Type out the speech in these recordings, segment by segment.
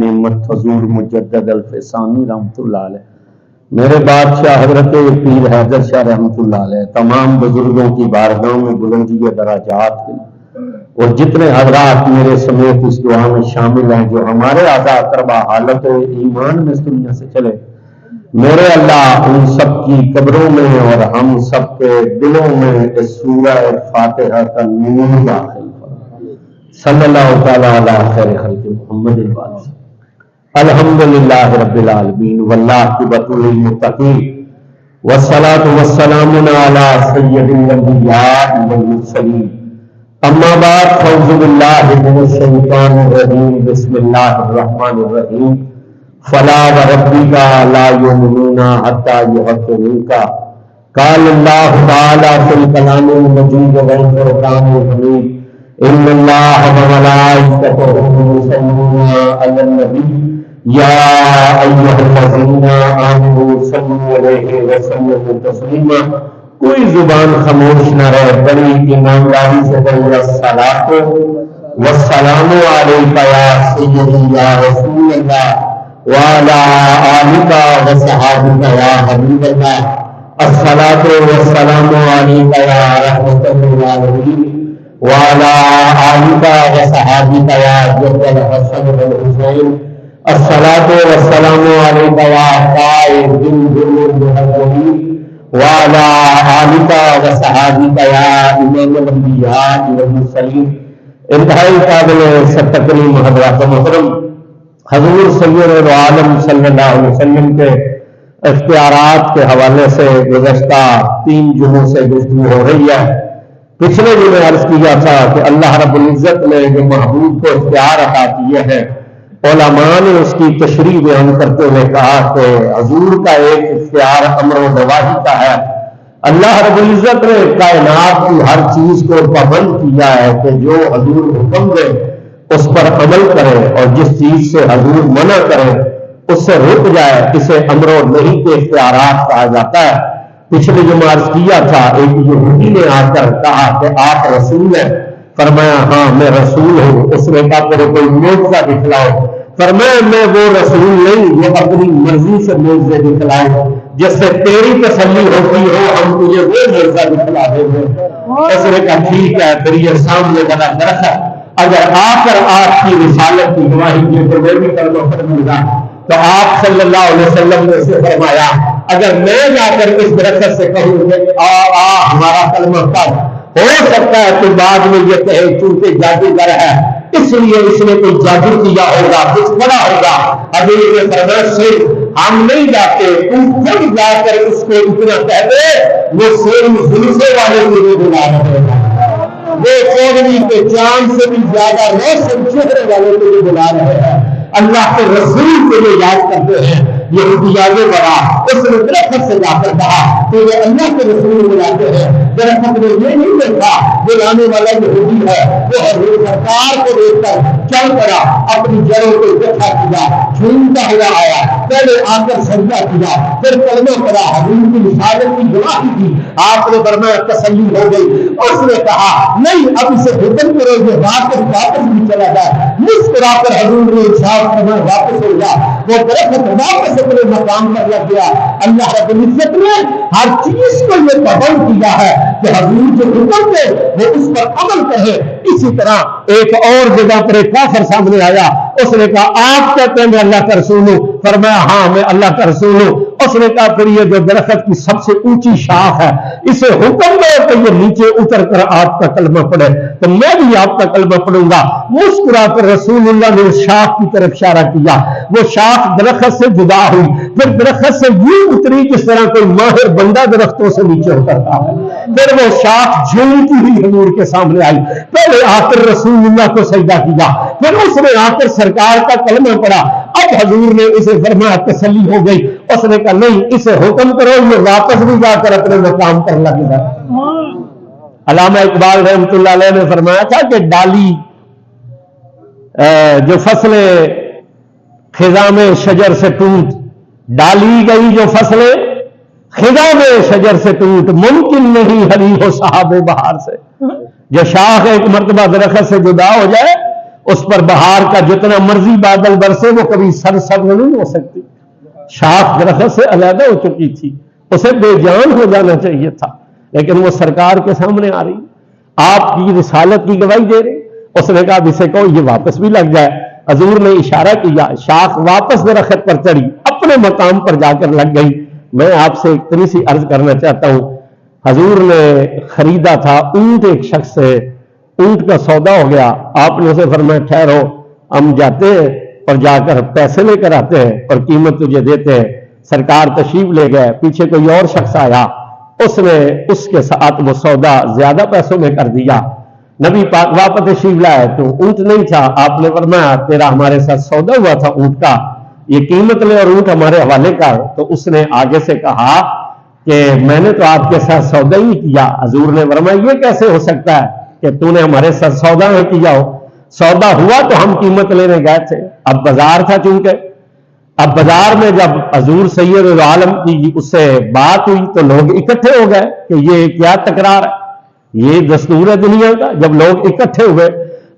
نعمت حضور مجدد الفسانی رحمۃ اللہ علیہ، میرے بادشاہ حضرت پیر حیدر شاہ رحمۃ اللہ علیہ، تمام بزرگوں کی بارگاہ میں بلندی درجات کے اور جتنے حضرات میرے سمیت اس دعا میں شامل ہیں جو ہمارے اعضاء تربا حالت ایمان میں اس دنیا سے چلے، میرے اللہ ان سب کی قبروں میں اور ہم سب کے دلوں میں اس سورہ فاتحہ کا نور داخل فرما۔ صلی اللہ تعالیٰ علی خیر خلق محمد الوالد۔ الحمدللہ رب العالمین والعاقبۃ للمتقین والصلاة والسلام علی سید الانبیاء والمرسلین، اما بعد فاعوذ باللہ من الشیطان الرجیم، بسم اللہ الرحمن الرحیم، فلا وربک لا یؤمنون حتی یحکموک، قال اللہ تعالی فی الکلام المجید والفرقان الحمید، ان اللہ وملائکتہ یصلون علی النبی یا ایھا الذین آمنوا صلوا علیہ وسلموا تسلیما۔ کوئی زبان خاموش نہ رہے، بڑی ایمانداری سے بولے الصلاۃ والسلام علیک یا سیدی یا رسول اللہ وعلی آلک وصحابک یا حبیب اللہ، الصلاۃ والسلام علیک یا رحمۃ للعالمین وعلی آلک وصحابک یا جد الحسن والحسین، الصلاۃ والسلام علیک یا قائد المحمدین وعلی آلک وصحابک یا امام الانبیاء والمرسلین۔ انتہائی قابل تکریم حضرات محترم، حضور سید العالم صلی اللہ علیہ وسلم کے اختیارات کے حوالے سے گزشتہ 3 جمعوں سے گفتگو ہو رہی ہے۔ پچھلے جمعے عرض کیا تھا کہ اللہ رب العزت نے جو محبوب کو اختیار عطا کیے ہیں، علماء نے اس کی تشریح بیان کرتے ہوئے کہا کہ حضور کا ایک اختیار امر و نواہی کا ہے۔ اللہ رب العزت نے کائنات کی ہر چیز کو پابند کیا ہے کہ جو حضور حکم دے اس پر عمل کرے، اور جس چیز سے حضور منع کرے اس سے رک جائے، اسے امر و نہی کے اختیارات کہا جاتا ہے۔ پچھلے جمعہ عرض کیا تھا، ایک یہودی نے آ کر کہا کہ آپ رسول ہیں، فرمایا ہاں میں رسول ہوں۔ اس نے کہا میرے کوئی معجزہ دکھلاؤ، فرمایا میں وہ رسول نہیں جو اپنی مرضی سے معجزے دکھلائے، جس سے تیری تسلی ہوتی ہو ہم تجھے وہ معجزہ دکھلا دیں گے۔ اس نے کہا ٹھیک ہے، پھر یہ سامنے بنا درخت اگر آ کر آپ کی رسالت کی گواہی دے تو میں بھی کلمہ پڑھوں گا، تو آپ صلی اللہ علیہ وسلم نے اسے فرمایا اگر میں جا کر اس درخت سے کہوں کہ ہمارا کلمہ پڑھ، ہو سکتا ہے تو بعد میں یہ کہے چونکہ جادوگر ہے اس لیے اس نے کوئی جادو کیا ہوگا، کچھ بڑا ہوگا۔ ابھی یہ فرمایا سے ہم نہیں جاتے، تم خود جا کر اس کو اتنا کہہ دے وہ سیم زلزلے والے کو بھی بلا رہے ہیں، وہ چودھری کے چاند سے بھی زیادہ روشن چہرے والے کو بھی بلا رہے ہیں، اللہ کے رسول کو جو یاد کرتے ہیں۔ یہ آگے بڑھا، اس نے درخت سے جا کر کہا کہ یہ اللہ کے رسول بلاتے ہیں۔ درخت نے یہ نہیں دیکھا بلانے والا یہودی ہے، وہ حضور سرکار کو دیکھ کر چل پڑا، اپنی جڑوں کو اکٹھا کیا، جھومتا ہوا آیا، پہلے آ کر سجدہ کیا، پھر کلمہ پڑھا، حضور کی رسالت کی گواہی دی۔ آپ نے فرمایا تسلی ہو گئی۔ اس نے کہا نہیں اب اسے حکم کرو کہ واپس بھی چلا جائے۔ مسکرا کر حضور نے ارشاد فرمایا واپس ہو جا۔ وہ درخت واپس اپنے مقام پر لگ گیا۔ اللہ رب العزت نے ہر چیز کو یہ پابند کیا ہے کہ حضور جو حکم دے وہ اس پر عمل کرے۔ اسی طرح ایک اور جگہ پر ایک کافر سامنے آیا، اس نے کہا آپ کہتے ہیں میں اللہ کا رسول ہوں، فرمایا ہاں میں اللہ کا رسول ہوں۔ اس نے کہا پھر یہ جو درخت کی سب سے اونچی شاخ ہے اسے حکم دے کہ یہ نیچے اتر کر آپ کا کلمہ پڑھے تو میں بھی آپ کا کلمہ پڑھوں گا۔ مسکرا کر رسول اللہ نے اس شاخ کی طرف اشارہ کیا، وہ شاخ درخت سے جدا ہوئی، پھر درخت سے یوں اتری جس طرح کوئی ماہر بندہ درختوں سے نیچے اترتا ہے، پھر وہ شاخ جھولتی ہوئی حضور کے سامنے آئی۔ پہلے آ کر رسول اللہ کو سجدہ کیا، پھر اس نے آ کر سرکار کا کلمہ پڑھا۔ اب حضور نے اسے فرمایا تسلی ہو گئی۔ اس نے کہا نہیں اسے حکم کرو یہ واپس بھی جا کر اپنے مقام پر لگ جائے۔ علامہ اقبال رحمۃ اللہ علیہ نے فرمایا تھا کہ ڈالی جو فصلیں خزاں میں شجر سے ٹوٹ، ڈالی گئی جو فصلیں خزاں میں شجر سے ٹوٹ، ممکن نہیں ہری ہو صاحب بہار سے۔ جو شاخ ایک مرتبہ درخت سے جدا ہو جائے اس پر بہار کا جتنا مرضی بادل برسے وہ کبھی سرسبز نہیں ہو سکتی، شاخ درخت سے علیحدہ ہو چکی تھی، اسے بے جان ہو جانا چاہیے تھا، لیکن وہ سرکار کے سامنے آ رہی، آپ کی رسالت کی گواہی دے رہے۔ اس نے کہا اسے کہو یہ واپس بھی لگ جائے۔ حضور نے اشارہ کیا، شاخ واپس درخت پر چڑھی، اپنے مقام پر جا کر لگ گئی۔ میں آپ سے اتنی سی عرض کرنا چاہتا ہوں، حضور نے خریدا تھا اونٹ ایک شخص سے، اونٹ کا سودا ہو گیا، آپ نے اسے فرمایا ٹھہرو، ہم جاتے ہیں اور جا کر پیسے لے کر آتے ہیں اور قیمت تجھے دیتے ہیں۔ سرکار تشریف لے گئے، پیچھے کوئی اور شخص آیا، اس نے اس کے ساتھ وہ سودا زیادہ پیسوں میں کر دیا۔ نبی پاک واپس تشریف لائے تو اونٹ نہیں تھا، آپ نے فرمایا تیرا ہمارے ساتھ سودا ہوا تھا اونٹ کا، یہ قیمت لے اور اونٹ ہمارے حوالے کر۔ تو اس نے آگے سے کہا کہ میں نے تو آپ کے ساتھ سودا ہی نہیں کیا۔ حضور نے فرمایا یہ کیسے ہو سکتا ہے کہ تو نے ہمارے ساتھ سودا نہ کیا ہو؟ سودا ہوا تو ہم قیمت لینے گئے تھے، اب بازار تھا چونکہ، اب بازار میں جب حضور سید العالم کی اس سے بات ہوئی تو لوگ اکٹھے ہو گئے کہ یہ کیا تکرار ہے، یہ دستور ہے دنیا کا۔ جب لوگ اکٹھے ہوئے،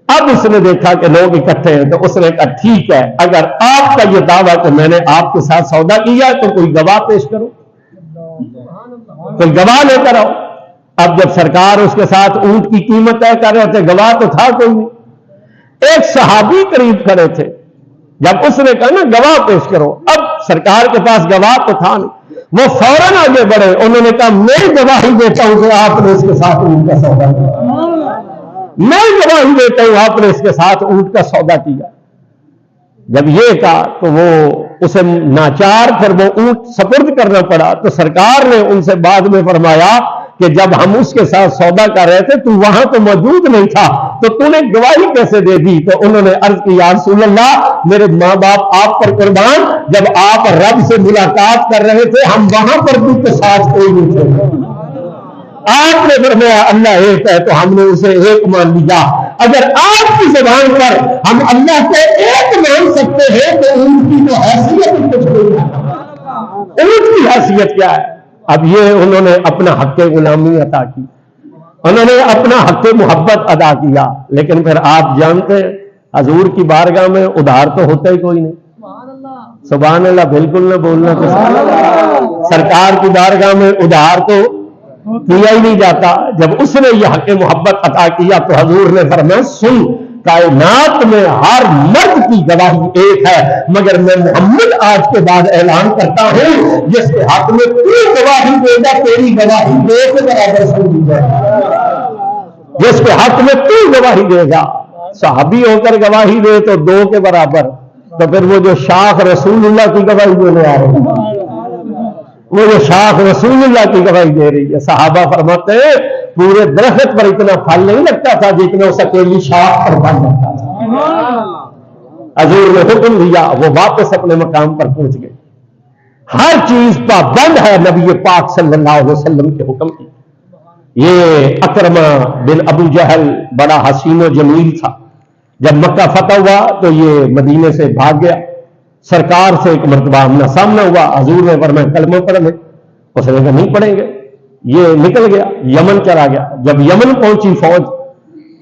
اب اس نے دیکھا کہ لوگ اکٹھے ہیں تو اس نے کہا ٹھیک ہے، اگر آپ کا یہ دعویٰ کہ میں نے آپ کے ساتھ سودا کیا تو کوئی گواہ پیش کرو، کوئی گواہ لے کر آؤ۔ اب جب سرکار اس کے ساتھ اونٹ کی قیمت طے کر رہے تھے، گواہ تو تھا کوئی نہیں۔ ایک صحابی قریب کھڑے تھے، جب اس نے کہا نا گواہ پیش کرو، اب سرکار کے پاس گواہ تو تھا نہیں، وہ فوراً آگے بڑھے، انہوں نے کہا میں گواہی دیتا ہوں کہ آپ نے اس کے ساتھ اونٹ کا سودا کیا، میں گواہی دیتا ہوں آپ نے اس کے ساتھ اونٹ کا سودا کیا۔ جب یہ کہا تو وہ اسے ناچار پھر وہ اونٹ سپرد کرنا پڑا، تو سرکار نے ان سے بعد میں فرمایا کہ جب ہم اس کے ساتھ سودا کر رہے تھے تو وہاں تو موجود نہیں تھا، تو نے گواہی کیسے دے دی؟ تو انہوں نے عرض کی یا رسول اللہ، میرے ماں باپ آپ پر قربان، جب آپ رب سے ملاقات کر رہے تھے ہم وہاں پر بھی تو ساتھ کوئی نہیں تھے، آپ نے فرمایا اللہ ایک ہے تو ہم نے اسے ایک مان لیا۔ اگر آپ کی زبان پر ہم اللہ سے ایک مان سکتے ہیں تو ان کی تو حیثیت کچھ نہیں ہے، ان کی حیثیت کیا ہے؟ اب یہ انہوں نے اپنا حق غلامی عطا کی، انہوں نے اپنا حق محبت ادا کیا، لیکن پھر آپ جانتے ہیں حضور کی بارگاہ میں ادھار تو ہوتا ہی کوئی نہیں۔ سبحان اللہ، بالکل نہ بولنا تو سرکار کی بارگاہ میں ادھار تو کیا ہی نہیں جاتا۔ جب اس نے یہ حق محبت عطا کیا تو حضور نے فرمایا سن، کائنات میں ہر مرد کی گواہی ایک ہے، مگر میں محمد آج کے بعد اعلان کرتا ہوں جس کے حق میں تو گواہی دے گا تیری گواہی دے کے برابر سمجھی جائے، جس کے حق میں تو گواہی دے گا، صحابی ہو کر گواہی دے تو دو کے برابر، تو پھر وہ جو شاخ رسول اللہ کی گواہی دینے آ رہی ہے، وہ جو شاخ رسول اللہ کی گواہی دے رہی ہے۔ صحابہ فرماتے ہیں پورے درخت پر اتنا پھل نہیں لگتا تھا جتنا اس اکیلی شاخ پر پھل لگتا تھا۔ حضور نے حکم دیا، وہ واپس اپنے مقام پر پہنچ گئے۔ ہر چیز پابند ہے نبی پاک صلی اللہ علیہ وسلم کے حکم کی۔ یہ اکرمہ بن ابو جہل بڑا حسین و جمیل تھا، جب مکہ فتح ہوا تو یہ مدینے سے بھاگ گیا، سرکار سے ایک مرتبہ آمنا سامنا ہوا، حضور نے فرمایا کلمہ پڑھیں، اس نے کہا نہیں پڑھیں گے، یہ نکل گیا یمن چلا گیا۔ جب یمن پہنچی فوج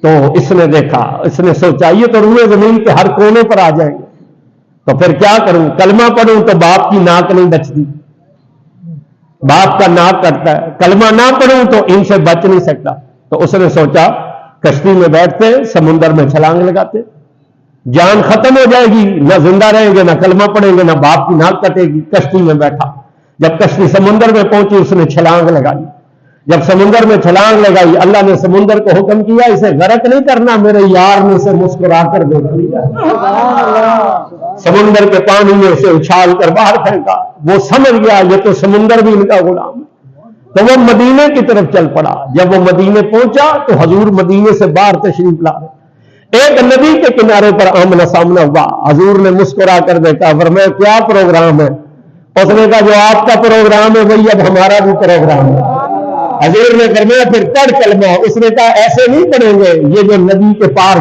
تو اس نے دیکھا، اس نے سوچا یہ تو روئے زمین کے ہر کونے پر آ جائیں گے، تو پھر کیا کروں؟ کلمہ پڑھوں تو باپ کی ناک نہیں بچتی، باپ کا ناک کٹتا ہے، کلمہ نہ پڑھوں تو ان سے بچ نہیں سکتا۔ تو اس نے سوچا کشتی میں بیٹھتے سمندر میں چھلانگ لگاتے، جان ختم ہو جائے گی، نہ زندہ رہیں گے، نہ کلمہ پڑھیں گے، نہ باپ کی ناک کٹے گی۔ کشتی میں بیٹھا، جب کشتی سمندر میں پہنچی اس نے چھلانگ لگائی، جب سمندر میں چھلانگ لگائی اللہ نے سمندر کو حکم کیا اسے غرق نہیں کرنا، میرے یار نے اسے مسکرا کر دیکھ لیا، سمندر کے پانی میں اسے اچھال کر باہر پھینکا۔ وہ سمجھ گیا یہ تو سمندر بھی ان کا غلام ہے، تو وہ مدینے کی طرف چل پڑا۔ جب وہ مدینے پہنچا تو حضور مدینے سے باہر تشریف لا رہے، ایک ندی کے کنارے پر آمنا سامنا ہوا، حضور نے مسکرا کر دیکھا، فرمایا کیا پروگرام ہے؟ اس نے کہا جو آپ کا پروگرام ہے وہی اب ہمارا بھی پروگرام ہے۔ حضور نے فرمایا پھر پڑھ کلمہ۔ اس نے کہا ایسے نہیں پڑھیں گے، یہ جو ندی کے پار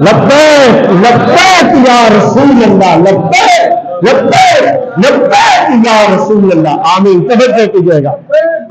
لبیک لبیک یا رسول اللہ، لبیک لبیک لبیک یا رسول اللہ، آمین۔ توجہ کیجیے گا،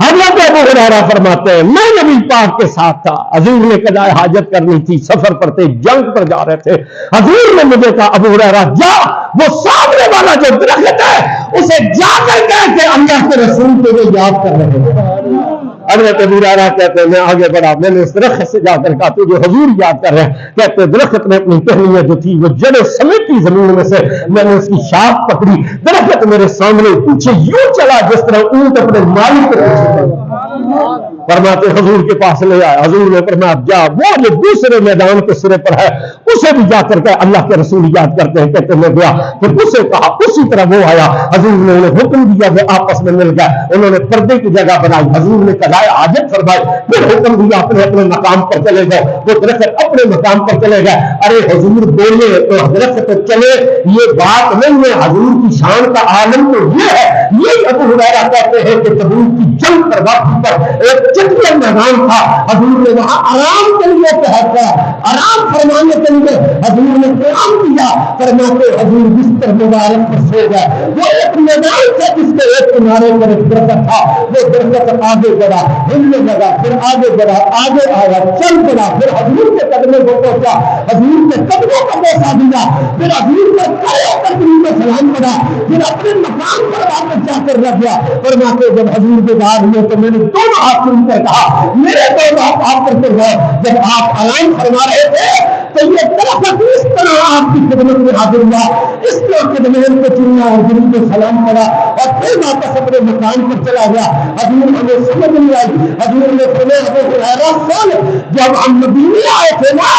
حضرت ابو ہریرہ فرماتے ہیں میں نبی پاک کے ساتھ تھا، حضور نے قضائے حاجت کرنی تھی، سفر پر تھے، جنگ پر جا رہے تھے، حضور نے مجھے کہا ابو ہریرہ جا، وہ سامنے والا جو درخت ہے اسے جا کر کہہ کہ اللہ کے رسول تجھے یاد کر رہے ہیں۔ حضرت ابو ہریرہ کہتے ہیں میں آگے بڑھا، میں نے اس درخت سے جا کر کہا تجھے حضور یاد کر رہے ہیں۔ کہتے درخت نے اپنی ٹہنیاں جو تھی وہ جڑیں سمیٹی زمین میں سے، میں نے اس کی شاخ پکڑی، درخت میرے سامنے پیچھے یوں چلا جس طرح اونٹ اپنے مالک کے پیچھے چلا۔ فرماتے حضور کے پاس لے آئے، حضور نے فرمایا جا، وہ جو دوسرے میدان کے سرے پر ہے اسے بھی جا کر کے اللہ کے رسول یاد کرتے ہیں۔ کہتے میں گیا، پھر اسے کہا، اسی طرح وہ آیا، حضور نے انہیں حکم دیا، وہ آپس میں مل گئے، انہوں نے پردے کی جگہ بنائی، حضور نے قضائے حاجت فرمائی، پھر حکم دیا اپنے اپنے مقام پر چلے گئے، وہ درخت اپنے مقام پر چلے گئے۔ ارے حضور بولے تو درخت تو چلے، یہ بات نہیں ہے، حضور کی شان کا عالم تو یہ ہے۔ یہی ابو ہریرہ کہتے ہیں کہ تبوک کی جنگ پر واپسی پر ایک چٹیا میدان تھا، حضور نے وہاں آرام کے لیے ٹھہرا، آرام فرمانے کے لیے حضور نے قیام کیا، فرماتے حضور بستر مبارک پر سو گئے۔ وہ ایک میدان تھا جس کے ایک کنارے پر ایک درخت تھا، وہ درخت آگے بڑھا، ہلنے لگا، پھر آگے بڑھا، آگے آیا، چل پڑا، پھر حضور کے قدموں کو پہنچا، حضور کے قدموں کو بوسہ دیا، پھر حضور پر کھڑے ہو کر میں سلام پڑا، پھر اپنے مقام پر واپس جا کر رکھ گیا۔ فرماتے جب حضور کے بعد ہوئے تو میں نے دونوں ہاتھ سن کر کہا میرے دونوں ہاتھ آپ پر سے گئے، جب آپ آرام فرما رہے تھے تو یہ درخت اس طرح آپ کی خدمت میں حاضر ہوا، اس نے قدمین کو چننا اور حضور کو سلام پڑا اور پھر واپس اپنے مکان پر چلا گیا۔ حضور ہمیں سمجھ نہیں آئی، حضور نے فرمایا ابو ہریرہ سن، جب ہم مدینے آئے تھے نا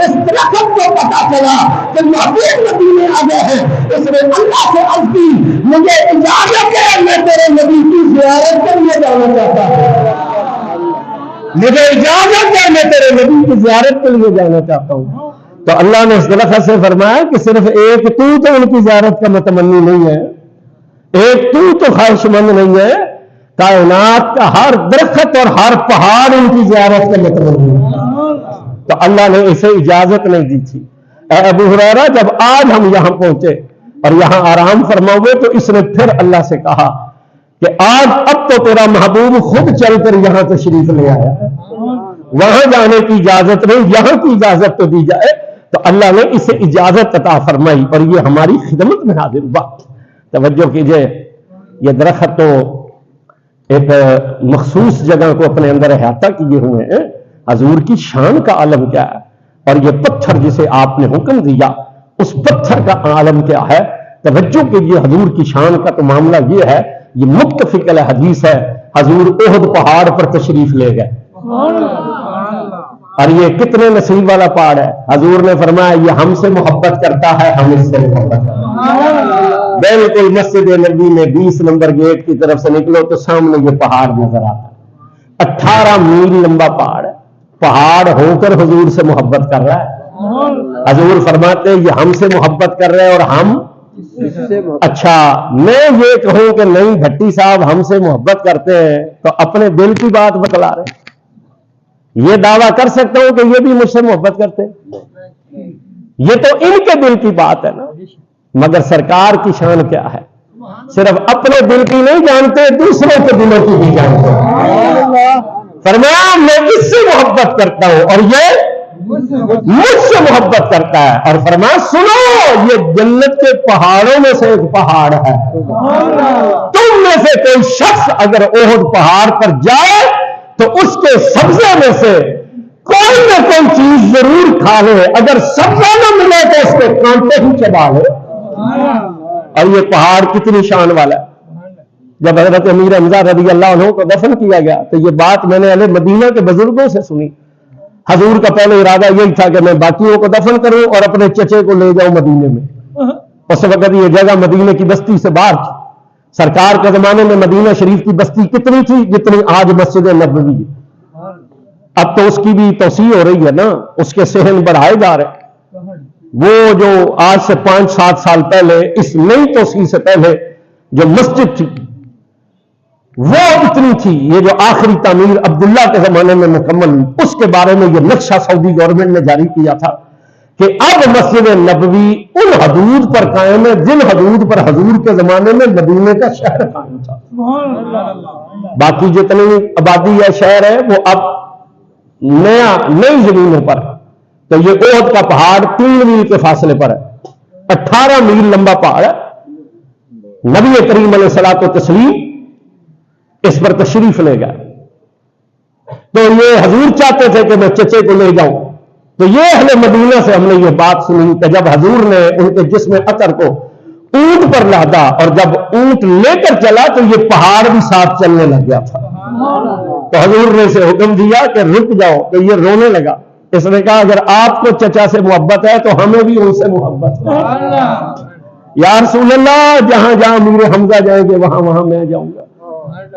اس درخت کو پتا چلا کہ محبوب مدینے آ گئے ہیں، اس نے اللہ سے عرض کی مجھے اجازت ہے میں تیرے نبی کی زیارت کے لیے جانا چاہتا ہوں، مجھے اجازت ہے میں تیرے نبی کی زیارت کے لیے جانا چاہتا ہوں۔ تو اللہ نے اس درخت سے فرمایا کہ صرف ایک تو ان کی زیارت کا متمنی نہیں ہے، ایک تو خواہش مند نہیں ہے، کائنات کا ہر درخت اور ہر پہاڑ ان کی زیارت کا متمنی ہے۔ تو اللہ نے اسے اجازت نہیں دی تھی۔ اے ابو ہریرہ جب آج ہم یہاں پہنچے اور یہاں آرام فرما ہوئے تو اس نے پھر اللہ سے کہا کہ آج اب تو تیرا محبوب خود چل کر یہاں تشریف لے آیا، وہاں جانے کی اجازت نہیں، یہاں کی اجازت تو دی جائے۔ تو اللہ نے اسے اجازت عطا فرمائی اور یہ ہماری خدمت میں حاضر ہوا۔ توجہ کیجئے، یہ درخت تو ایک مخصوص جگہ کو اپنے اندر احاطہ کیے ہوئے ہیں، حضور کی شان کا عالم کیا ہے، اور یہ پتھر جسے آپ نے حکم دیا اس پتھر کا عالم کیا ہے۔ توجہ کیجئے، حضور کی شان کا تو معاملہ یہ ہے، یہ متفق علیہ حدیث ہے، حضور احد پہاڑ پر تشریف لے گئے، اور یہ کتنے نصیب والا پہاڑ ہے۔ حضور نے فرمایا یہ ہم سے محبت کرتا ہے، ہم اس سے محبت کرتے ہیں۔ بالکل مسجد نبی میں 20 نمبر گیٹ کی طرف سے نکلو تو سامنے یہ پہاڑ نظر آتا ہے، 18 میل لمبا پہاڑ ہے، پہاڑ ہو کر حضور سے محبت کر رہا ہے۔ حضور فرماتے ہیں یہ ہم سے محبت کر رہے ہیں اور ہم اچھا میں یہ کہوں کہ نہیں بھٹی صاحب ہم سے محبت کرتے ہیں تو اپنے دل کی بات بتلا رہے ہیں، یہ دعویٰ کر سکتا ہوں کہ یہ بھی مجھ سے محبت کرتے ہیں، یہ تو ان کے دل کی بات ہے نا، مگر سرکار کی شان کیا ہے، صرف اپنے دل کی نہیں جانتے دوسروں کے دلوں کی بھی جانتے ہیں۔ فرمایا میں اس سے محبت کرتا ہوں اور یہ مجھ سے محبت کرتا ہے، اور فرمایا سنو یہ جنت کے پہاڑوں میں سے ایک پہاڑ ہے، تم میں سے کوئی شخص اگر احد پہاڑ پر جائے تو اس کے سبزے میں سے کوئی نہ کوئی چیز ضرور کھا لے، اگر سبزہ نہ ملے تو اس کے کانٹے ہی چبا لے۔ اور یہ پہاڑ کتنی شان والا ہے۔ جب حضرت امیر حمزہ رضی اللہ عنہ کو دفن کیا گیا تو یہ بات میں نے اہل مدینہ کے بزرگوں سے سنی۔ حضور کا پہلے ارادہ یہی تھا کہ میں باقیوں کو دفن کروں اور اپنے چچے کو لے جاؤں مدینے میں، اس وقت یہ جگہ مدینے کی بستی سے باہر تھی۔ سرکار کے زمانے میں مدینہ شریف کی بستی کتنی تھی جتنی آج مسجد نبوی ہے، اب تو اس کی بھی توسیع ہو رہی ہے نا، اس کے صحن بڑھائے جا رہے۔ وہ جو آج سے 5-7 سال پہلے اس نئی توسیع سے پہلے جو مسجد تھی وہ اتنی تھی، یہ جو آخری تعمیر عبداللہ کے زمانے میں مکمل ہوئی اس کے بارے میں یہ نقشہ سعودی گورنمنٹ نے جاری کیا تھا کہ اب مسجد نبوی ان حدود پر قائم ہے جن حدود پر حضور کے زمانے میں مدینے کا شہر قائم تھا. باقی جتنی آبادی ہے شہر ہے وہ اب نئی زمینوں پر. تو یہ احد کا پہاڑ 3 میل کے فاصلے پر ہے, 18 میل لمبا پہاڑ ہے. نبی کریم علیہ الصلوۃ والتسلیم اس پر تشریف لے گئے. تو یہ حضور چاہتے تھے کہ میں چچے کو لے جاؤں. تو یہ اہل مدینہ سے ہم نے یہ بات سنی کہ جب حضور نے ان کے جسم عطر کو اونٹ پر لادا اور جب اونٹ لے کر چلا تو یہ پہاڑ بھی ساتھ چلنے لگ گیا تھا. تو حضور نے اسے حکم دیا کہ رک جاؤ. تو یہ رونے لگا. اس نے کہا اگر آپ کو چچا سے محبت ہے تو ہمیں بھی ان سے محبت ہے. یا رسول اللہ جہاں جہاں امیر حمزہ جائیں گے وہاں وہاں میں جاؤں گا.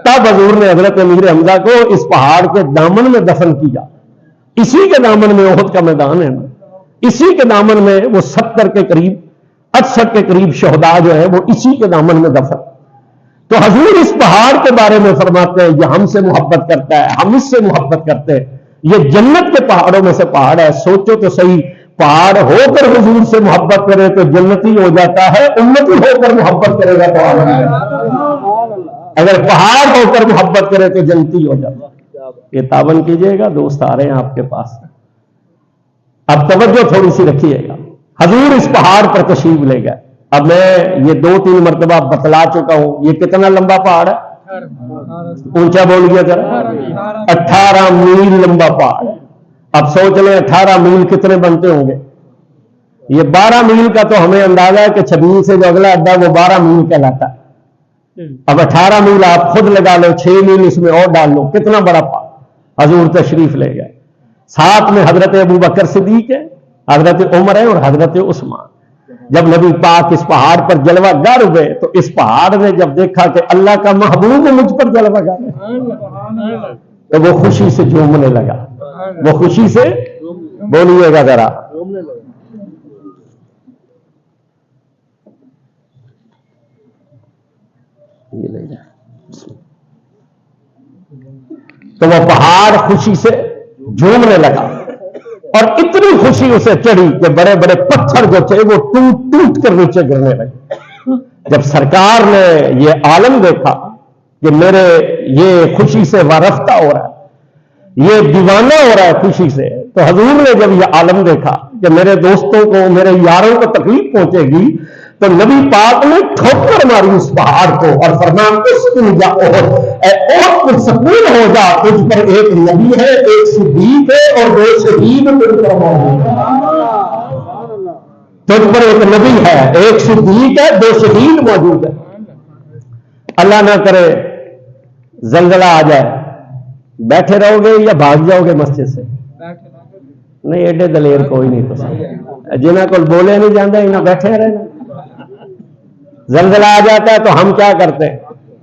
تب حضور نے حضرت امیر حمزہ کو اس پہاڑ کے دامن میں دفن کیا. اسی کے دامن میں احد کا میدان ہے نا, اسی کے دامن میں وہ 70 کے قریب 68 کے قریب شہداء جو ہے وہ اسی کے دامن میں دفن. تو حضور اس پہاڑ کے بارے میں فرماتے ہیں یہ ہم سے محبت کرتا ہے, ہم اس سے محبت کرتے ہیں. یہ جنت کے پہاڑوں میں سے پہاڑ ہے. سوچو تو صحیح, پہاڑ ہو کر حضور سے محبت کرے تو جنتی ہو جاتا ہے, امتی ہو کر محبت کرے گا تو اگر پہاڑ ہو کر محبت کرے تو جنتی ہو جاتا ہے. یہ تاون کیجئے گا, دوست آ رہے ہیں آپ کے پاس. اب توجہ تھوڑی سی رکھیے گا. حضور اس پہاڑ پر تشریف لے گئے. اب میں یہ 2-3 مرتبہ بتلا چکا ہوں یہ کتنا لمبا پہاڑ ہے. اونچا بولیے ذرا. 18 میل لمبا پہاڑ. اب سوچ لیں 18 میل کتنے بنتے ہوں گے. یہ 12 میل کا تو ہمیں اندازہ ہے کہ 26 سے جو اگلا اڈا وہ 12 میل کہلاتا ہے. اب 18 میل آپ خود لگا لو, 6 میل اس میں اور ڈال لو, کتنا بڑا پہاڑ. حضور تشریف لے گئے. ساتھ میں حضرت ابو بکر صدیق ہے, حضرت عمر ہے اور حضرت عثمان. جب نبی پاک اس پہاڑ پر جلوہ گر ہوئے تو اس پہاڑ نے جب دیکھا کہ اللہ کا محبوب مجھ پر جلوہ گر ہے تو وہ خوشی سے جھومنے لگا. وہ خوشی سے بولیے گا ذرا. تو وہ پہاڑ خوشی سے جھومنے لگا اور اتنی خوشی اسے چڑھی کہ بڑے بڑے پتھر جو تھے وہ ٹوٹ ٹوٹ کر نیچے گرنے لگے. جب سرکار نے یہ عالم دیکھا کہ میرے یہ خوشی سے وارفتہ ہو رہا ہے, یہ دیوانہ ہو رہا ہے خوشی سے, تو حضور نے جب یہ عالم دیکھا کہ میرے دوستوں کو میرے یاروں کو تکلیف پہنچے گی تو نبی پاک نے ٹھوکر ماری اس پہاڑ کو اور فرمایا اسکن جا اور پرسکون ہو جا, تجھ پر ایک نبی ہے, ایک صدیق ہے اور 2 شہید تجھ پر موجود ہے. تجھ پر ایک نبی ہے, ایک صدیق ہے, 2 شہید موجود ہے. اللہ نہ کرے زلزلہ آ جائے, بیٹھے رہو گے یا بھاگ جاؤ گے مسجد سے؟ نہیں, ایڈے دلیر کوئی نہیں. تو جنہوں کو بولے نہیں جاندے انہیں بیٹھے رہنا. زلزلہ آ جاتا ہے تو ہم کیا کرتے ہیں,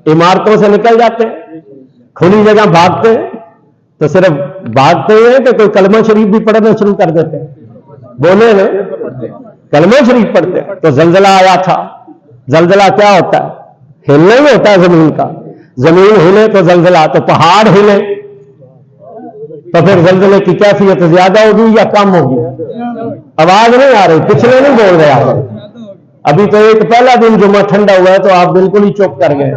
عمارتوں سے نکل جاتے ہیں, کھلی جگہ بھاگتے ہیں. تو صرف بھاگتے ہیں کہ کوئی کلمہ شریف بھی پڑھنا شروع کر دیتے ہیں. بولے نا, کلمہ شریف پڑھتے ہیں. تو زلزلہ آیا تھا. زلزلہ کیا ہوتا ہے؟ ہلنا ہی ہوتا ہے زمین کا. زمین ہلے تو زلزلہ, تو پہاڑ ہلے تو پھر زلزلے کی کیفیت زیادہ ہوگی یا کم ہوگی؟ آواز نہیں آ رہی, پچھلے نہیں بول رہے آپ. ابھی تو ایک پہلا دن جمعہ ٹھنڈا ہوا ہے تو آپ بالکل ہی چپ کر گئے.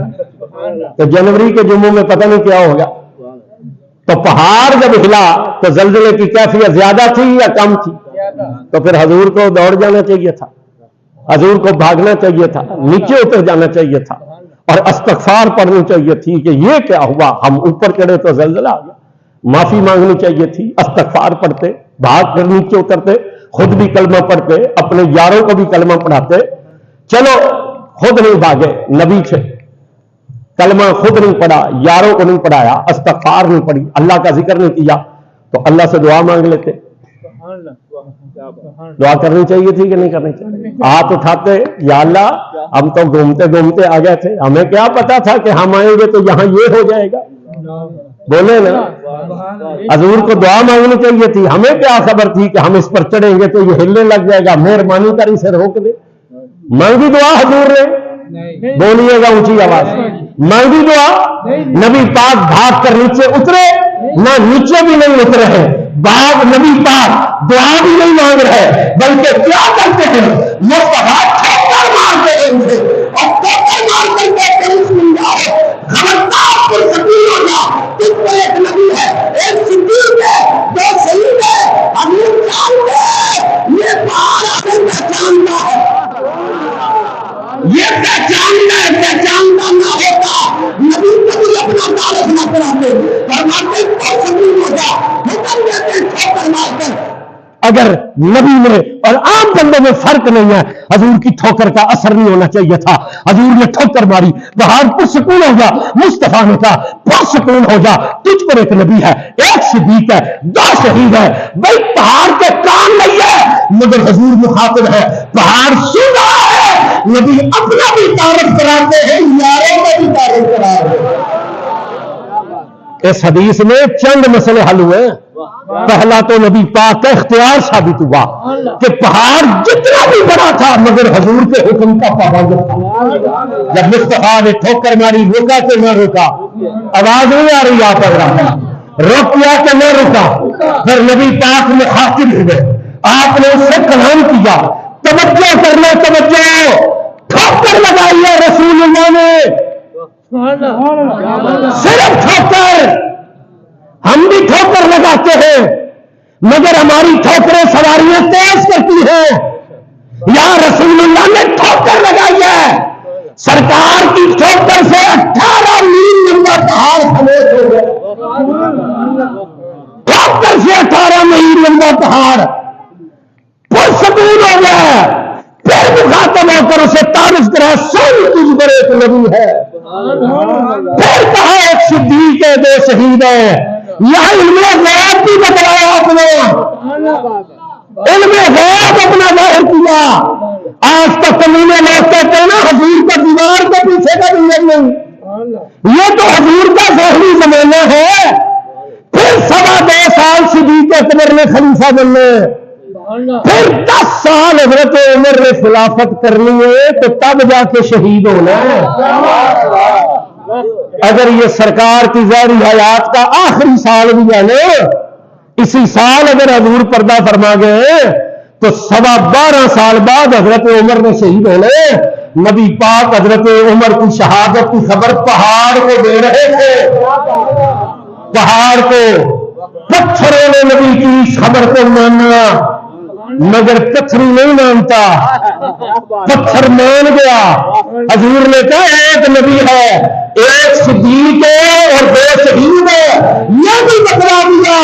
تو جنوری کے جمعوں میں پتہ نہیں کیا ہوگا. تو پہاڑ جب ہلا تو زلزلے کی کیفیت زیادہ تھی یا کم تھی؟ تو پھر حضور کو دوڑ جانا چاہیے تھا, حضور کو بھاگنا چاہیے تھا, نیچے اتر جانا چاہیے تھا اور استغفار پڑھنی چاہیے تھی کہ یہ کیا ہوا, ہم اوپر چڑھے تو زلزلہ آ گیا. معافی مانگنی چاہیے تھی, استغفار پڑھتے, بھاگ کر نیچے اترتے, خود بھی کلمہ پڑھتے, اپنے یاروں کو بھی کلمہ پڑھاتے. چلو خود نہیں بھاگے, نبی سے کلمہ خود نہیں پڑھا, یاروں کو نہیں پڑھایا, استغفار نہیں پڑھی, اللہ کا ذکر نہیں کیا, تو اللہ سے دعا مانگ لیتے. دعا کرنی چاہیے تھی کہ نہیں کرنی چاہیے؟ ہاتھ اٹھاتے, یا اللہ ہم تو گھومتے گھومتے آ گئے تھے, ہمیں کیا پتا تھا کہ ہم آئیں گے تو یہاں یہ ہو جائے گا. بولے نا, حضور کو دعا مانگنی چاہیے تھی. ہمیں کیا خبر تھی کہ ہم اس پر چڑھیں گے تو یہ ہلنے لگ جائے گا, مہربانی کر اسے روک دے. مانگی دعا حضور نے, بولیے گا اونچی آواز, مانگی دعا. نبی پاک بھاگ کر نیچے اترے نہ نیچے بھی نہیں اترے ہیں، بعد نبی پاک دعا بھی نہیں مانگ رہے، بلکہ کیا کرتے ہیں، مصطفیٰ ٹھوکر مارتے ہیں اسے، اور ٹھوکر مار کر کے بسم اللہ خبردار پر سبیل ہو جا، اس پر ایک نبی ہے، ایک صدیق ہے، دو شہید ہے، حضور جانتے ہیں یہ پہاڑ آدم پہچانتا ہے، یہ پہچانتا نہ ہوتا نبی کبھی اپنا تعارف نہ کراتے، فرماتے تو سبیل ہو جا، حکم دیتے ٹھوکر مار کر۔ اگر نبی میں اور عام بندوں میں فرق نہیں ہے، حضور کی ٹھوکر کا اثر نہیں ہونا چاہیے تھا، حضور نے ٹھوکر ماری، پہاڑ پرسکون ہو جا، مصطفیٰ نے کہا پرسکون ہو جا، تجھ پر ایک نبی ہے، ایک صدیق ہے، دو شہید ہے، بھائی پہاڑ کے کام نہیں ہے، مگر حضور مخاطب ہے، پہاڑ سن رہا ہے، نبی اپنا بھی تعارف کراتے ہیں، یاروں کا بھی تعارف کرا رہے ہیں۔ اس حدیث میں چند مسئلے حل ہوئے۔ پہلا تو نبی پاک کا اختیار ثابت ہوا کہ پہاڑ جتنا بھی بڑا تھا مگر حضور کے حکم کا پابند تھا۔ جب مصطفیٰ نے ٹھوکر ماری، روکا کہ نہ روکا؟ آواز نہیں آ رہی آپ حضرات؟ روک کیا کہ نہ روکا؟ پھر نبی پاک میں خاطب ہوئے، آپ نے اس سے کلام کیا، توجہ کرنا، توجہ، ٹھوکر لگائی ہے رسول اللہ نے، صرف ٹھوکر، ہم بھی ٹھوکر لگاتے ہیں مگر ہماری ٹھوکریں سواریاں تیز کرتی ہیں، یا رسول اللہ نے ٹھوکر لگائی ہے، سرکار کی ٹھوکر سے 18 میل لمبا پہاڑ خاموش ہو گیا، ٹھوکر سے 18 میل لمبا پہاڑ پرسکون ہو گیا، پھر مخاطب ہو کر اسے تعارف کرا، سن تجھ پر ایک نبی ہے، پھر کہا ایک صدیق ہے، دو شہید ہے، یہاں علم غیب بھی بتلایا آپ نے، علم غیب اپنا ظاہر کیا۔ آج تک کمینے لوگ کہتے ہیں نا حضور کا دیوار کے پیچھے کا دنیا نہیں، یہ تو حضور کا ظاہری زمانہ ہے، پھر 2.25 سال صدیق اکبر نے خلیفہ بننے، پھر 10 سال حضرت عمر نے خلافت کرنی ہے، تو تب جا کے شہید ہونا ہے۔ اگر یہ سرکار کی ظاہری حیات کا آخری سال بھی ہے نا، اسی سال اگر حضور پردہ فرما گئے تو 12.25 سال بعد حضرت عمر نے شہید ہونے، نبی پاک حضرت عمر کی شہادت کی خبر پہاڑ کو دے رہے تھے، پہاڑ کو، پتھروں نے نبی کی اس خبر کو مانا مگر پتھر نہیں مانتا، پتھر مان گیا۔ حضور نے کہا ایک نبی ہے، ایک صدیق ہے اور 2 شہید ہے، یہ بھی بتلا دیا،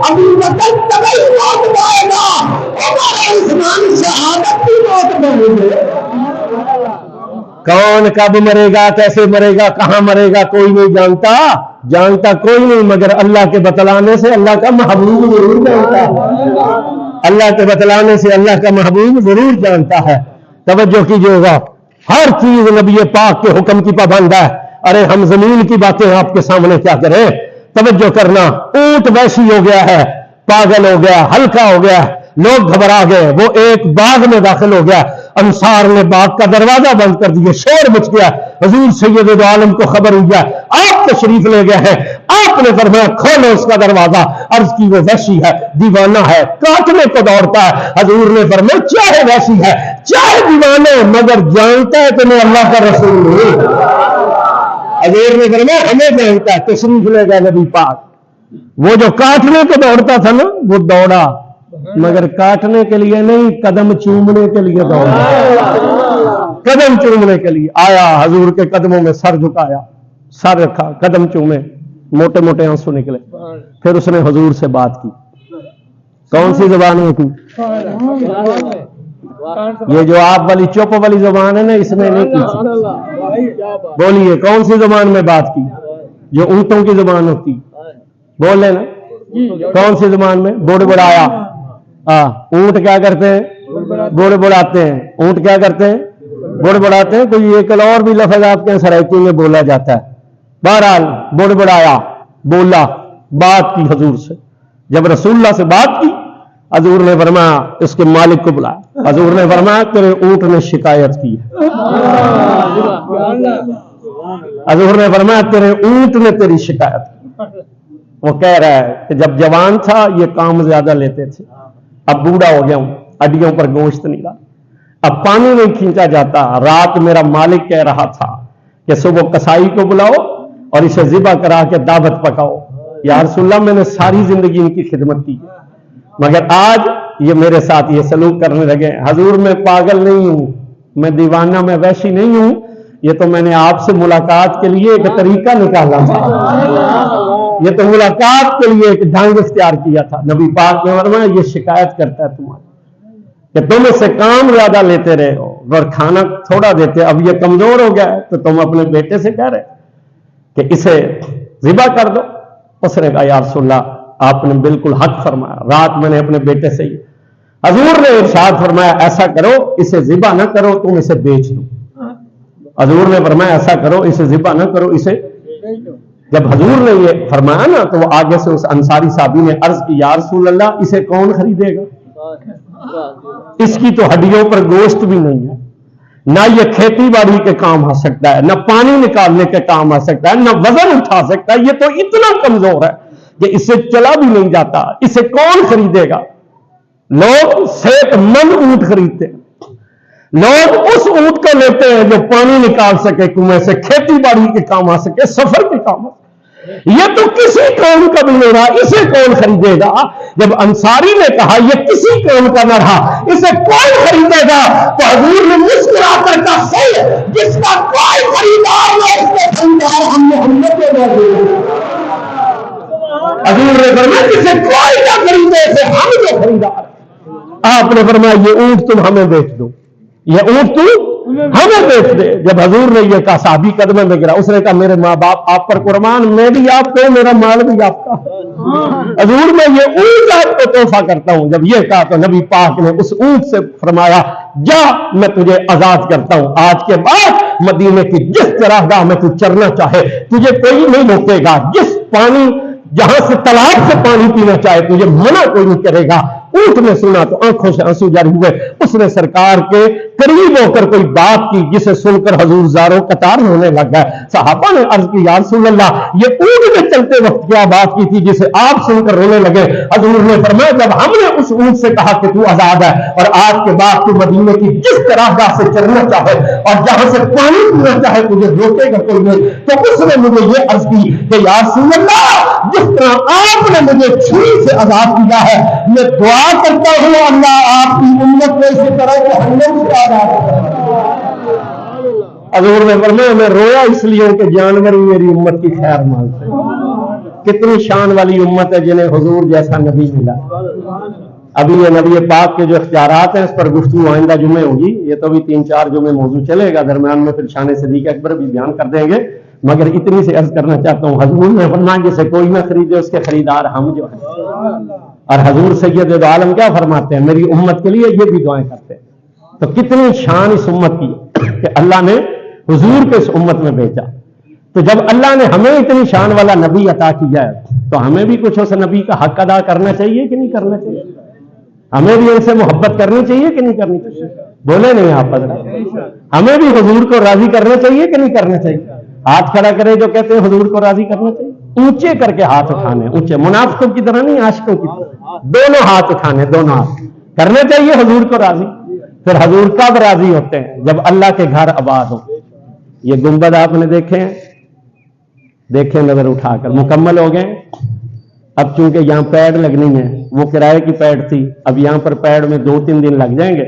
ابو بکر تبھی موت پائے گا، عمر عثمان شہادت کی موت پائیں گے۔ کون کب مرے گا، کیسے مرے گا، کہاں مرے گا، کوئی نہیں جانتا کوئی نہیں، مگر اللہ کے بتلانے سے اللہ کا محبوب ضرور جانتا ہے، اللہ کے بتلانے سے اللہ کا محبوب ضرور جانتا ہے۔ توجہ کیجیے گا، ہر چیز نبی پاک کے حکم کی پابند ہے۔ ارے ہم زمین کی باتیں آپ کے سامنے کیا کریں، توجہ کرنا، اونٹ ویسی ہو گیا ہے، پاگل ہو گیا، ہلکا ہو گیا، لوگ گھبرا گئے، وہ ایک باغ میں داخل ہو گیا، انصار نے باغ کا دروازہ بند کر دیا، شور مچ گیا، حضور سید دو عالم کو خبر ہوئی ہے، آپ تشریف لے گئے ہیں، آپ نے فرمایا کھولو اس کا دروازہ، عرض کی وہ وحشی ہے، دیوانہ ہے، کاٹنے کو دوڑتا ہے، حضور نے فرمایا چاہے وحشی ہے چاہے دیوانہ مگر جانتا ہے کہ میں اللہ کا رسول ہوں۔ حضور نے فرمایا ہمیں جانتا ہے، تشریف لے گئے نبی پاک۔ وہ جو کاٹنے کو دوڑتا تھا نا، وہ دوڑا مگر کاٹنے کے لیے نہیں، قدم چومنے کے لیے دوڑا، قدم چومنے کے لیے آیا، حضور کے قدموں میں سر جھکایا، سر رکھا، قدم چومے، موٹے موٹے آنسو نکلے، پھر اس نے حضور سے بات کی۔ کون سی زبان میں کی؟ یہ جو آپ والی چپ والی زبان ہے نا، اس میں نہیں کی، بولیے کون سی زبان میں بات کی؟ جو اونٹوں کی زبان ہوتی، بول لینا کون سی زبان میں؟ بڑ بڑایا۔ اونٹ کیا کرتے ہیں؟ بڑ بڑاتے ہیں۔ اونٹ کیا کرتے ہیں؟ بڑ بڑاتے ہیں۔ کوئی ایک اور بھی لفظ آپ کے سرائکی میں بولا جاتا ہے۔ بہرحال بڑ بڑایا، بولا، بات کی حضور سے۔ جب رسول اللہ سے بات کی، حضور نے فرمایا اس کے مالک کو بلایا، حضور نے فرمایا تیرے اونٹ نے شکایت کی ہے، حضور نے فرمایا تیرے اونٹ نے تیری شکایت کی، وہ کہہ رہا ہے کہ جب جوان تھا یہ کام زیادہ لیتے تھے، اب بوڑھا ہو گیا ہوں، ہڈیوں پر گوشت نہیں رہا، اب پانی نہیں کھینچا جاتا۔ رات میرا مالک کہہ رہا تھا کہ صبح کسائی کو بلاؤ اور اسے ذبح کرا کے دعوت پکاؤ۔ یا رسول اللہ میں نے ساری زندگی ان کی خدمت کی، مگر آج یہ میرے ساتھ یہ سلوک کرنے لگے۔ حضور میں پاگل نہیں ہوں، میں دیوانہ، میں ویشی نہیں ہوں، یہ تو میں نے آپ سے ملاقات کے لیے ایک طریقہ نکالا تھا، یہ تو ملاقات کے لیے ایک ڈھنگ اختیار کیا تھا۔ نبی پاک نے فرمایا یہ شکایت کرتا ہے تمہاری کہ تم اس سے کام زیادہ لیتے رہے ہو اور کھانا تھوڑا دیتے، اب یہ کمزور ہو گیا ہے تو تم اپنے بیٹے سے کہہ رہے کہ اسے ذبح کر دو۔ اس نے کہا یا رسول اللہ آپ نے بالکل حق فرمایا، رات میں نے اپنے بیٹے سے ہی۔ حضور نے ارشاد فرمایا ایسا کرو اسے ذبح نہ کرو، تم اسے بیچ دو۔ حضور نے فرمایا ایسا کرو اسے ذبح نہ کرو، اسے جب حضور نے یہ فرمایا نا تو وہ آگے سے اس انصاری صحابی نے عرض کی یا رسول اللہ اسے کون خریدے گا؟ اس کی تو ہڈیوں پر گوشت بھی نہیں ہے، نہ یہ کھیتی باڑی کے کام آ سکتا ہے، نہ پانی نکالنے کے کام آ سکتا ہے، نہ وزن اٹھا سکتا ہے، یہ تو اتنا کمزور ہے کہ اسے چلا بھی نہیں جاتا، اسے کون خریدے گا؟ لوگ صحت مند اونٹ خریدتے ہیں، لوگ اس اونٹ کو لیتے ہیں جو پانی نکال سکے کنویں سے، کھیتی باڑی کے کام آ سکے، سفر کے کام آ سکے، یہ تو کسی کام کا بھی نہیں رہا، اسے کون خریدے گا؟ جب انصاری نے کہا یہ کسی کام کا نہ رہا، اسے کون خریدے گا؟ تو حضور نے مسکرا کر کہا صحیح، جس کا کوئی خریدار نہ اس کے خریدار ہم محمد کے موجود۔ حضور نے فرمایا جسے کوئی نہ خریدے اسے ہم جو خریدار۔ آپ نے فرمایا یہ اونٹ تم ہمیں بیچ دو، یہ اونٹ تو ہمیں بیچ دے۔ جب حضور نے یہ کہا صحابی قدموں میں گرا، اس نے کہا میرے ماں باپ آپ پر قربان، میں بھی آپ کو، میرا مال بھی آپ کا، حضور میں یہ اونٹ آپ کو تحفہ کرتا ہوں۔ جب یہ کہا تو نبی پاک نے اس اونٹ سے فرمایا جا میں تجھے آزاد کرتا ہوں، آج کے بعد مدینے کی جس چراگاہ میں تو چرنا چاہے تجھے کوئی نہیں روکے گا، جس پانی جہاں سے تالاب سے پانی پینا چاہے تجھے منع کوئی نہیں کرے گا۔ اونٹ نے سنا تو آنکھوں سے آنسو جاری ہوئے، اس نے سرکار کے قریب ہو کر کوئی بات کی جسے سن کر حضور زاروں قطار ہونے لگ گئے۔ صحابہ نے عرض کی یا رسول اللہ یہ اونٹ میں چلتے وقت کیا بات کی تھی جسے آپ سن کر رونے لگے؟ حضور نے فرمایا جب ہم نے اس اونٹ سے کہا کہ تو آزاد ہے اور آج کے بعد تو مدینے کی جس چراگاہ سے چلنا چاہے اور جہاں سے پانی پینا چاہے تجھے روکے گا کوئی نہیں، تو اس نے مجھے یہ عرض کی کہ یا رسول اللہ جس طرح آپ نے مجھے چھری سے آزاد کیا ہے میں دعا کرتا ہوں اللہ آپ کی امت کو اسی طرح جہنم سے آزاد کرے۔ حضور نے فرمایا میں رویا اس لیے کہ جانور ہی میری امت کی خیر مانگتے ہیں۔ کتنی شان والی امت ہے جنہیں حضور جیسا نبی ملا۔ ابھی یہ نبی پاک کے جو اختیارات ہیں اس پر گفتگو آئندہ جمعے ہوگی، یہ تو بھی 3-4 جمعے موضوع چلے گا، درمیان میں پھر شان صدیق اکبر بھی بیان کر دیں گے، مگر اتنی سے عرض کرنا چاہتا ہوں حضور نے فرمایا جسے کوئی نہ خریدے اس کے خریدار ہم جو ہیں۔ اور حضور سید دو عالم کیا فرماتے ہیں میری امت کے لیے یہ بھی دعائیں کرتے ہیں۔ تو کتنی شان اس امت کی کہ اللہ نے حضور کو اس امت میں بھیجا۔ تو جب اللہ نے ہمیں اتنی شان والا نبی عطا کیا ہے تو ہمیں بھی کچھ اس نبی کا حق ادا کرنا چاہیے کہ نہیں کرنا چاہیے؟ ہمیں بھی ان سے محبت کرنی چاہیے کہ نہیں کرنی چاہیے؟ بولے نہیں آپ حضرات، ہمیں بھی حضور کو راضی کرنا چاہیے کہ نہیں کرنا چاہیے؟ ہاتھ کھڑا کرے جو کہتے ہیں حضور کو راضی کرنا چاہیے، اونچے کر کے ہاتھ اٹھانے، اونچے، منافقوں کی طرح نہیں، عاشقوں کی طرح، دونوں ہاتھ اٹھانے، دونوں ہاتھ کرنا چاہیے حضور کو راضی۔ پھر حضور کب راضی ہوتے ہیں؟ جب اللہ کے گھر آباد ہو۔ یہ گنبد آپ نے دیکھے ہیں، دیکھیں نظر اٹھا کر، مکمل ہو گئے۔ اب چونکہ یہاں پیڈ لگنی ہے، وہ کرائے کی پیڈ تھی، اب یہاں پر پیڈ میں 2-3 دن لگ جائیں گے،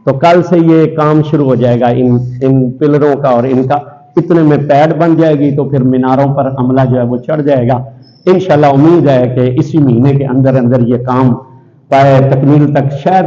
تو کل سے یہ کام شروع ہو جائے گا ان پلروں کا اور ان کا، اتنے میں پیڈ بن جائے گی تو پھر میناروں پر عملہ جو ہے وہ چڑھ جائے گا۔ انشاءاللہ امید ہے کہ اسی مہینے کے اندر اندر یہ کام پائے تکمیل تک شاید